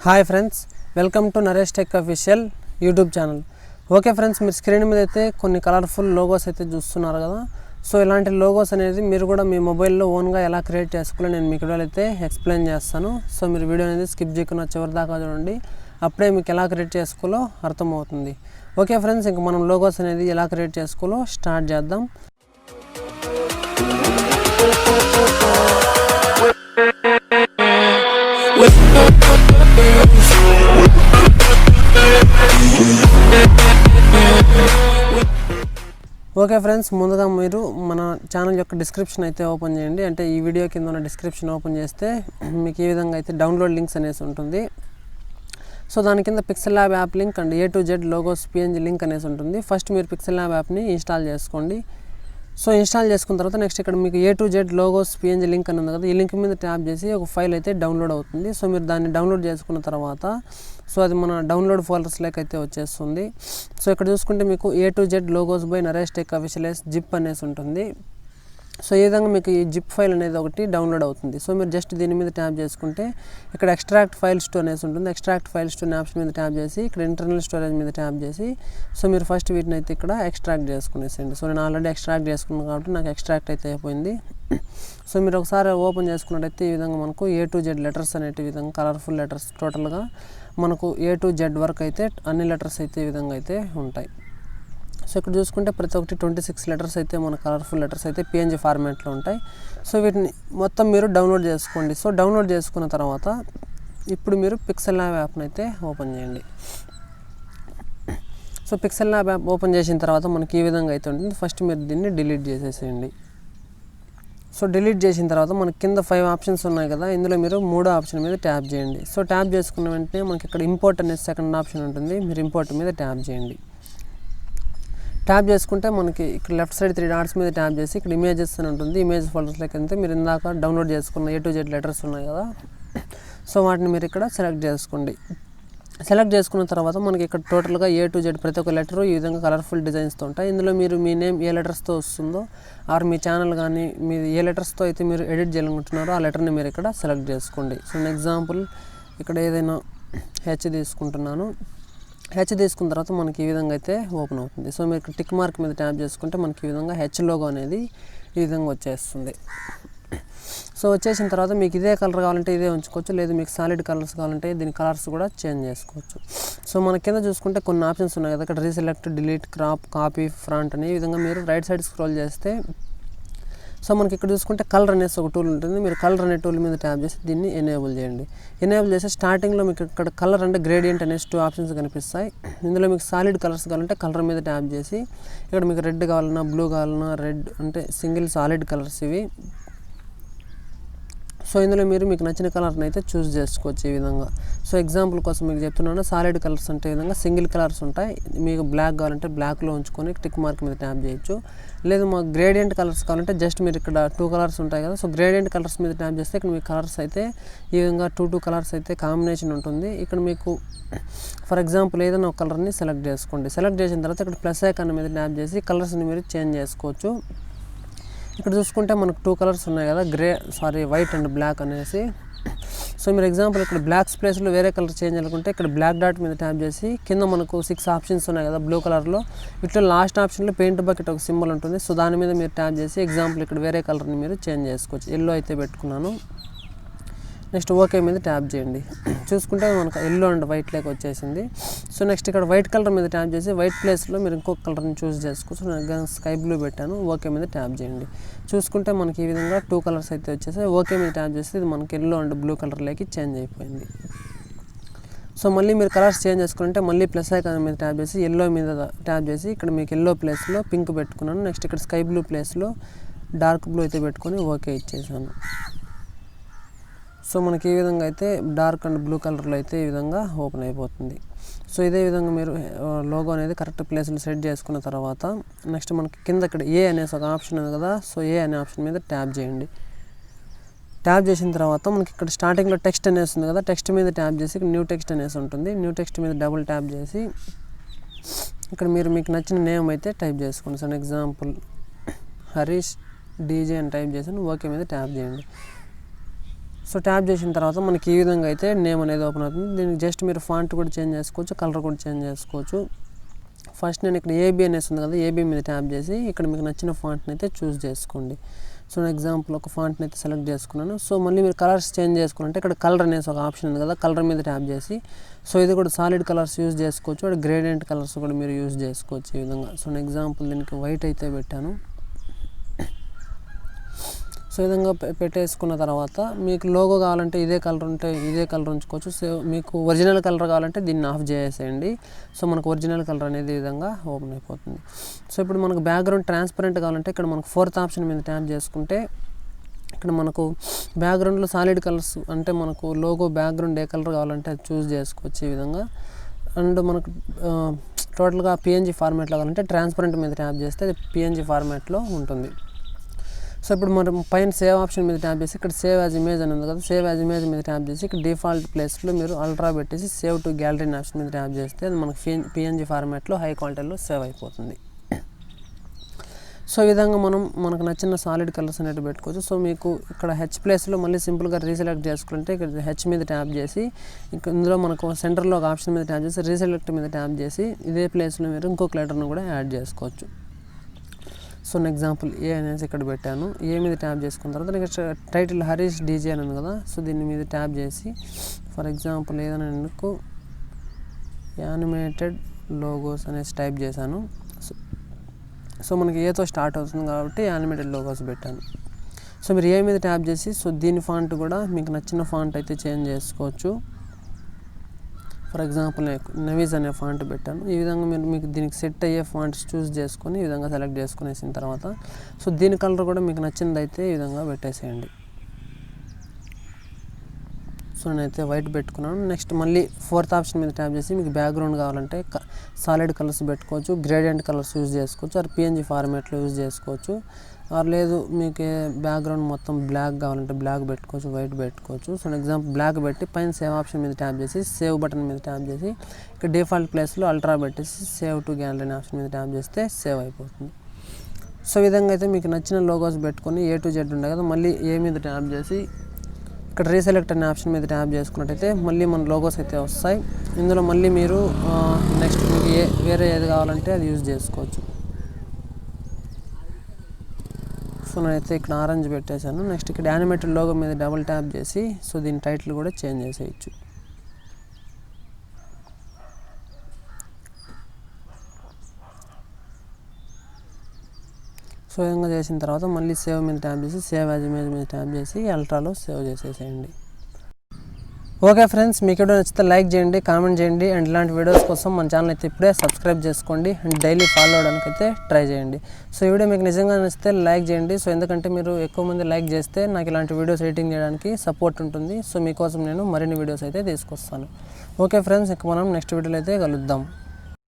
Hi friends, welcome to Naresh tech official YouTube channel. Okay friends, మీరు screen మీద అయితే కొన్ని కలర్ఫుల్ లోగోస్ అయితే చూస్తున్నారు కదా. సో ఇలాంటి లోగోస్ అనేది మీరు కూడా మీ మొబైల్లో ఓన్గా ఎలా క్రియేట్ చేసుకోవాలో నేను మీకు వీడియోలో అయితే ఎక్స్ప్లెయిన్ చేస్తాను. సో మీరు వీడియో అనేది స్కిప్ చేయకుండా చివరి దాకా చూడండి, అప్పుడే మీకు ఎలా క్రియేట్ చేసుకోవాలో అర్థమవుతుంది. ఓకే ఫ్రెండ్స్, ఇంక మనం లోగోస్ అనేది ఎలా క్రియేట్ చేసుకోవాలో స్టార్ట్ చేద్దాం. ఓకే ఫ్రెండ్స్, ముందుగా మీరు మన ఛానల్ యొక్క డిస్క్రిప్షన్ అయితే ఓపెన్ చేయండి. అంటే ఈ వీడియో కింద ఉన్న డిస్క్రిప్షన్ ఓపెన్ చేస్తే మీకు ఈ విధంగా అయితే డౌన్లోడ్ లింక్స్ అనేసి ఉంటుంది. సో దాని కింద pixel lab app link and A to Z logos PNG link అనేసి ఉంటుంది. ఫస్ట్ మీరు పిక్సెల్ ల్యాబ్ యాప్ని ఇన్స్టాల్ చేసుకోండి. సో ఇన్స్టాల్ చేసుకున్న తర్వాత నెక్స్ట్ ఇక్కడ మీకు A to Z logos PNG link అని ఉంది కదా, ఈ లింక్ మీద ట్యాప్ చేసి ఒక ఫైల్ అయితే డౌన్లోడ్ అవుతుంది. సో మీరు దాన్ని డౌన్లోడ్ చేసుకున్న తర్వాత సో అది మన డౌన్లోడ్ ఫోల్డర్స్లోకి అయితే వచ్చేస్తుంది. సో ఇక్కడ చూసుకుంటే మీకు A to Z logos by Naresh tech official zip అనేసి ఉంటుంది. సో ఈ విధంగా మీకు ఈ జిప్ ఫైల్ అనేది ఒకటి డౌన్లోడ్ అవుతుంది. సో మీరు జస్ట్ దీని మీద ట్యాప్ చేసుకుంటే ఇక్కడ ఎక్స్ట్రాక్ట్ ఫైల్స్ టు అనేసి ఉంటుంది. ఎక్స్ట్రాక్ట్ ఫైల్స్ టు ఆప్షన్ మీద ట్యాప్ చేసి ఇక్కడ ఇంటర్నల్ స్టోరేజ్ మీద ట్యాప్ చేసి సో మీరు ఫస్ట్ వీటిని అయితే ఇక్కడ ఎక్స్ట్రాక్ట్ చేసుకునేసండి. సో నేను ఆల్రెడీ ఎక్స్ట్రాక్ట్ చేసుకున్నాను కాబట్టి నాకు ఎక్స్ట్రాక్ట్ అయితే అయిపోయింది. సో మీరు ఒకసారి ఓపెన్ చేసుకున్నట్టయితే ఈ విధంగా మనకు A to Z లెటర్స్ అనేటి విధంగా కలర్ఫుల్ లెటర్స్ టోటల్గా మనకు A to Z వరకు అయితే అన్ని లెటర్స్ అయితే ఈ విధంగా అయితే ఉంటాయి. సో ఇక్కడ చూసుకుంటే ప్రతి ఒక్కటి 26 లెటర్స్ అయితే మన కలర్ఫుల్ లెటర్స్ అయితే PNG ఫార్మాట్లో ఉంటాయి. సో వీటిని మొత్తం మీరు డౌన్లోడ్ చేసుకోండి. సో డౌన్లోడ్ చేసుకున్న తర్వాత ఇప్పుడు మీరు పిక్సెల్ ల్యాబ్ యాప్ని అయితే ఓపెన్ చేయండి. So pixel lab app open చేసిన తర్వాత మనకి ఈ విధంగా అయితే ఉంటుంది. ఫస్ట్ మీరు దీన్ని డిలీట్ చేసేసేయండి. సో డిలీట్ చేసిన తర్వాత మనకి కింద 5 ఆప్షన్స్ ఉన్నాయి కదా, ఇందులో మీరు 3వ ఆప్షన్ మీద ట్యాప్ చేయండి. సో ట్యాప్ చేసుకున్న వెంటనే మనకి ఇక్కడ ఇంపోర్ట్ అనేది సెకండ్ ఆప్షన్ ఉంటుంది. మీరు ఇంపోర్ట్ మీద ట్యాప్ చేయండి. ట్యాప్ చేసుకుంటే మనకి ఇక్కడ లెఫ్ట్ సైడ్ 3 డాట్స్ మీద ట్యాప్ చేసి ఇక్కడ ఇమేజెస్ అని ఉంటుంది. ఇమేజ్ ఫోల్డర్స్లోకి వెళ్తే మీరు ఇందాక డౌన్లోడ్ చేసుకున్న A to Z లెటర్స్ ఉన్నాయి కదా, సో వాటిని మీరు ఇక్కడ సెలెక్ట్ చేసుకోండి. సెలెక్ట్ చేసుకున్న తర్వాత మనకి ఇక్కడ టోటల్గా A to Z ప్రతి ఒక్క లెటరు ఈ విధంగా కలర్ఫుల్ డిజైన్స్తో ఉంటాయి. ఇందులో మీరు మీ నేమ్ ఏ లెటర్స్తో వస్తుందో ఆర్ మీ ఛానల్ కానీ మీరు ఏ లెటర్స్తో అయితే మీరు ఎడిట్ చేయాలనుకుంటున్నారో ఆ లెటర్ని మీరు ఇక్కడ సెలెక్ట్ చేసుకోండి. సో ఎగ్జాంపుల్ ఇక్కడ ఏదైనా H తీసుకుంటున్నాను. H తీసుకున్న తర్వాత మనకి ఈ విధంగా అయితే ఓపెన్ అవుతుంది. సో మీరు ఇక్కడ టిక్ మార్క్ మీద ట్యాప్ చేసుకుంటే మనకి ఈ విధంగా H లోగో అనేది ఈ విధంగా వచ్చేస్తుంది. సో వచ్చేసిన తర్వాత మీకు ఇదే కలర్ కావాలంటే ఇదే ఉంచుకోవచ్చు, లేదు మీకు సాలిడ్ కలర్స్ కావాలంటే దీని కలర్స్ కూడా చేంజ్ చేసుకోవచ్చు. సో మన కింద చూసుకుంటే కొన్ని ఆప్షన్స్ ఉన్నాయి కదా, ఇక్కడ reselect, delete, crop, copy, front అని ఈ విధంగా మీరు రైట్ సైడ్ స్క్రోల్ చేస్తే సో మనకి ఇక్కడ చూసుకుంటే కలర్ అనేసి ఒక టూల్ ఉంటుంది. మీరు కలర్ అనే టూల్ మీద ట్యాప్ చేసి దీన్ని ఎనేబుల్ చేయండి. ఎనేబుల్ చేసి స్టార్టింగ్లో మీకు ఇక్కడ కలర్ అంటే గ్రేడియంట్ అనేసి 2 ఆప్షన్స్ కనిపిస్తాయి. ఇందులో మీకు సాలిడ్ కలర్స్ కావాలంటే కలర్ మీద ట్యాప్ చేసి ఇక్కడ మీకు రెడ్ కావాలన్నా, బ్లూ కావాలన్నా, రెడ్ అంటే సింగిల్ సాలిడ్ కలర్స్ ఇవి. సో ఇందులో మీరు మీకు నచ్చిన కలర్ని అయితే చూస్ చేసుకోవచ్చు ఈ విధంగా. సో ఎగ్జాంపుల్ కోసం మీకు చెప్తున్నాను, సాలిడ్ కలర్స్ అంటే ఈ విధంగా సింగిల్ కలర్స్ ఉంటాయి. మీకు బ్లాక్ కావాలంటే బ్లాక్లో ఉంచుకొని టిక్ మార్క్ మీద ట్యాప్ చేయొచ్చు. లేదు మాకు గ్రేడియంట్ కలర్స్ కావాలంటే జస్ట్ మీరు ఇక్కడ 2 కలర్స్ ఉంటాయి కదా, సో గ్రేడియంట్ కలర్స్ మీద ట్యాప్ చేస్తే ఇక్కడ మీకు కలర్స్ అయితే ఈ విధంగా 2 కలర్స్ అయితే కాంబినేషన్ ఉంటుంది. ఇక్కడ మీకు ఫర్ ఎగ్జాంపుల్ ఏదైనా ఒక కలర్ని సెలెక్ట్ చేసుకోండి. సెలెక్ట్ చేసిన తర్వాత ఇక్కడ ప్లస్ ఐకాన్ మీద ట్యాప్ చేసి కలర్స్ని మీరు చేంజ్ చేసుకోవచ్చు. ఇక్కడ చూసుకుంటే మనకు 2 కలర్స్ ఉన్నాయి కదా, వైట్ అండ్ బ్లాక్ అనేసి. సో మీరు ఎగ్జాంపుల్ ఇక్కడ బ్లాక్స్ ప్లేస్లో వేరే కలర్ చేంజ్ అనుకుంటే ఇక్కడ బ్లాక్ డాట్ మీద ట్యాప్ చేసి కింద మనకు 6 ఆప్షన్స్ ఉన్నాయి కదా బ్లూ కలర్లో, ఇట్లా లాస్ట్ ఆప్షన్లో పెయింట్ బకెట్ ఒక సింబల్ ఉంటుంది. సో దాని మీద మీరు ట్యాప్ చేసి ఎగ్జాంపుల్ ఇక్కడ వేరే కలర్ని మీరు చేంజ్ చేసుకోవచ్చు. ఎల్లో అయితే పెట్టుకున్నాను. నెక్స్ట్ ఓకే మీద ట్యాప్ చేయండి. చూసుకుంటే మనకు ఎల్లో అండ్ వైట్ లేక వచ్చేసింది. సో నెక్స్ట్ ఇక్కడ వైట్ కలర్ మీద ట్యాప్ చేసి వైట్ ప్లేస్లో మీరు ఇంకొక కలర్ని చూస్ చేసుకోవచ్చు. నేను స్కై బ్లూ పెట్టాను. ఓకే మీద ట్యాప్ చేయండి. చూసుకుంటే మనకి ఈ విధంగా 2 కలర్స్ అయితే వచ్చేసాయి. ఓకే మీద ట్యాప్ చేస్తే ఇది మనకి ఎల్లో అండ్ బ్లూ కలర్లోకి చేంజ్ అయిపోయింది. సో మళ్ళీ మీరు కలర్స్ చేంజ్ చేసుకుంటే మళ్ళీ ప్లస్ ఐకాన్ మీద ట్యాప్ చేసి ఎల్లో మీద ట్యాప్ చేసి ఇక్కడ మీకు ఎల్లో ప్లేస్లో పింక్ పెట్టుకున్నాను. నెక్స్ట్ ఇక్కడ స్కై బ్లూ ప్లేస్లో డార్క్ బ్లూ అయితే పెట్టుకొని ఓకే ఇచ్చేసాను. సో మనకి ఈ విధంగా అయితే డార్క్ అండ్ బ్లూ కలర్లో అయితే ఈ విధంగా ఓపెన్ అయిపోతుంది. సో ఇదే విధంగా మీరు లోగో అనేది కరెక్ట్ ప్లేస్లో సెట్ చేసుకున్న తర్వాత నెక్స్ట్ మనకి కింద ఇక్కడ ఏ అనేసి ఒక ఆప్షన్ ఉంది కదా, సో ఏ అనే ఆప్షన్ మీద ట్యాప్ చేయండి. ట్యాప్ చేసిన తర్వాత మనకి ఇక్కడ స్టార్టింగ్లో టెక్స్ట్ అనేసి ఉంది కదా, టెక్స్ట్ మీద ట్యాప్ చేసి ఇక్కడ న్యూ టెక్స్ట్ అనేసి ఉంటుంది. న్యూ టెక్స్ట్ మీద డబుల్ ట్యాప్ చేసి ఇక్కడ మీరు మీకు నచ్చిన నేమ్ అయితే టైప్ చేసుకోండి. సో సో ట్యాప్ చేసిన తర్వాత మనకి ఈ విధంగా అయితే నేమ్ అనేది ఓపెన్ అవుతుంది. దీనికి జస్ట్ మీరు ఫాంట్ కూడా చేంజ్ చేసుకోవచ్చు, కలర్ కూడా చేంజ్ చేసుకోవచ్చు. ఫస్ట్ నేను ఇక్కడ ఏబీ అనేసి ఉంది కదా, ఏబీ మీద ట్యాప్ చేసి ఇక్కడ మీకు నచ్చిన ఫాంట్ని అయితే చూస్ చేసుకోండి. సో ఎగ్జాంపుల్ ఒక ఫాంట్ని అయితే సెలెక్ట్ చేసుకున్నాను. సో మళ్ళీ మీరు కలర్స్ చేంజ్ చేసుకుంటే ఇక్కడ కలర్ అనేసి ఒక ఆప్షన్ ఉంది కదా, కలర్ మీద ట్యాప్ చేసి సో ఇది కూడా సాలిడ్ కలర్స్ యూజ్ చేసుకోవచ్చు, అక్కడ గ్రేడియంట్ కలర్స్ కూడా మీరు యూజ్ చేసుకోవచ్చు ఈ విధంగా. సో ఎగ్జాంపుల్ దీనికి వైట్ అయితే పెట్టాను. సో ఈ విధంగా పెట్టేసుకున్న తర్వాత మీకు లోగో కావాలంటే ఇదే కలర్ ఉంటే ఇదే కలర్ ఉంచుకోవచ్చు. సో మీకు ఒరిజినల్ కలర్ కావాలంటే దీన్ని ఆఫ్ చేసేయండి. సో మనకు ఒరిజినల్ కలర్ అనేది ఈ విధంగా ఓపెన్ అయిపోతుంది. సో ఇప్పుడు మనకు బ్యాక్గ్రౌండ్ ట్రాన్స్పరెంట్ కావాలంటే ఇక్కడ మనకు 4th ఆప్షన్ మీద ట్యాప్ చేసుకుంటే ఇక్కడ మనకు బ్యాక్గ్రౌండ్లో సాలిడ్ కలర్స్ అంటే మనకు లోగో బ్యాక్గ్రౌండ్ ఏ కలర్ కావాలంటే అది చూస్ చేసుకోవచ్చు ఈ విధంగా. అండ్ మనకు టోటల్గా పిఎన్జీ ఫార్మాట్లో కావాలంటే ట్రాన్స్పరెంట్ మీద ట్యాప్ చేస్తే అది పిఎన్జీ ఫార్మాట్లో ఉంటుంది. సో ఇప్పుడు మనం పైన సేవ్ ఆప్షన్ మీద ట్యాప్ చేసి ఇక్కడ సేవ్ యాజ్ ఇమేజ్ అని ఉంది కదా, సేవ్ యాజ్ ఇమేజ్ మీద ట్యాప్ చేసి ఇక్కడ డిఫాల్ట్ ప్లేస్లో మీరు అల్ట్రా పెట్టేసి సేవ్ టు గ్యాలరీ ఆప్షన్ మీద ట్యాప్ చేస్తే అది మనకు పిఎన్జీ ఫార్మాట్లో హై క్వాలిటీలో సేవ్ అయిపోతుంది. సో ఈ విధంగా మనకు నచ్చిన సాలిడ్ కలర్స్ అనేవి పెట్టుకోవచ్చు. సో మీకు ఇక్కడ హెచ్ ప్లేస్లో మళ్ళీ సింపుల్గా రీసెలెక్ట్ చేసుకుంటే ఇక్కడ హెచ్ మీద ట్యాప్ చేసి ఇక్కడ ఇందులో మనకు సెంటర్లో ఒక ఆప్షన్ మీద ట్యాప్ చేసి రీసెలెక్ట్ మీద ట్యాప్ చేసి ఇదే ప్లేస్లో మీరు ఇంకొక లెటర్ను కూడా యాడ్ చేసుకోవచ్చు. సో ఎగ్జాంపుల్ ఏ అనేసి ఇక్కడ పెట్టాను. ఏ మీద ట్యాప్ చేసుకున్న తర్వాత నెక్స్ట్ టైటిల్ హరీష్ డీజే అని ఉంది కదా, సో దీని మీద ట్యాప్ చేసి ఫర్ ఎగ్జాంపుల్ ఏదైనా ఎందుకు యానిమేటెడ్ లోగోస్ అనేసి టైప్ చేశాను. సో మనకి ఏతో స్టార్ట్ అవుతుంది కాబట్టి యానిమేటెడ్ లోగోస్ పెట్టాను. సో మీరు ఏ మీద ట్యాప్ చేసి సో దీని ఫాంట్ కూడా మీకు నచ్చిన ఫాంట్ అయితే చేంజ్ చేసుకోవచ్చు. ఫర్ ఎగ్జాంపుల్ నవీస్ అనే ఫాంట్ పెట్టాను. ఈ విధంగా మీకు దీనికి సెట్ అయ్యే ఫాంట్స్ చూస్ చేసుకొని ఈ విధంగా సెలెక్ట్ చేసుకునేసిన తర్వాత సో దీని కలర్ కూడా మీకు నచ్చింది అయితే ఈ విధంగా పెట్టేసేయండి. సో నేనైతే వైట్ పెట్టుకున్నాను. నెక్స్ట్ మళ్ళీ 4th ఆప్షన్ మీద ట్యాప్ చేసి మీకు బ్యాక్గ్రౌండ్ కావాలంటే సాలిడ్ కలర్స్ పెట్టుకోవచ్చు, గ్రేడియంట్ కలర్స్ యూజ్ చేసుకోవచ్చు, ఆర్ పిఎన్జీ ఫార్మాట్లో యూజ్ చేసుకోవచ్చు, ఆర్ లేదు మీకు బ్యాక్గ్రౌండ్ మొత్తం బ్లాక్ కావాలంటే బ్లాక్ పెట్టుకోవచ్చు, వైట్ పెట్టుకోవచ్చు. సో ఎగ్జాంపుల్ బ్లాక్ పెట్టి పైన సేవ్ ఆప్షన్ మీద ట్యాప్ చేసి సేవ్ బటన్ మీద ట్యాప్ చేసి ఇక్కడ డిఫాల్ట్ ప్లేస్లో అల్ట్రా పెట్టేసి సేవ్ టు గ్యాలరీ ఆప్షన్ మీద ట్యాప్ చేస్తే సేవ్ అయిపోతుంది. సో ఈ విధంగా అయితే మీకు నచ్చిన లోగోస్ పెట్టుకొని ఏ టు జెడ్ ఉండే కదా, మళ్ళీ ఏ మీద ట్యాప్ చేసి ఇక్కడ రీసెలెక్ట్ అనే ఆప్షన్ మీద ట్యాప్ చేసుకున్నట్టయితే మళ్ళీ మన లోగోస్ అయితే వస్తాయి. ఇందులో మళ్ళీ మీరు నెక్స్ట్ మీకు వేరే ఏది కావాలంటే అది యూజ్ చేసుకోవచ్చు. సో నేనైతే ఇక్కడ ఆరెంజ్ పెట్టేశాను. నెక్స్ట్ ఇక్కడ యానిమేటెడ్ లోగో మీద డబుల్ ట్యాప్ చేసి సో దీని టైటిల్ కూడా చేంజ్ చేసేయచ్చు. సో ఈ విధంగా చేసిన తర్వాత మళ్ళీ సేవ్ మీద ట్యాప్ చేసి సేవ్ యాజ్ ఇమేజ్ మీద ట్యాప్ చేసి అల్ట్రాలో సేవ్ చేసేసేయండి. ఓకే ఫ్రెండ్స్, మీకు వీడియో నచ్చితే లైక్ చేయండి, కామెంట్ చేయండి, అండ్ ఇలాంటి వీడియోస్ కోసం మన ఛానల్ అయితే ఇప్పుడే సబ్స్క్రైబ్ చేసుకోండి అండ్ డైలీ ఫాలో అవడానికి అయితే ట్రై చేయండి. సో ఈ వీడియో మీకు నిజంగా నచ్చితే లైక్ చేయండి. సో ఎందుకంటే మీరు ఎక్కువ మంది లైక్ చేస్తే నాకు ఇలాంటి వీడియోస్ ఎడిటింగ్ చేయడానికి సపోర్ట్ ఉంటుంది. సో మీకోసం నేను మరిన్ని వీడియోస్ అయితే తీసుకొస్తాను. ఓకే ఫ్రెండ్స్, ఇక మనం నెక్స్ట్ వీడియోలో అయితే కలుద్దాం.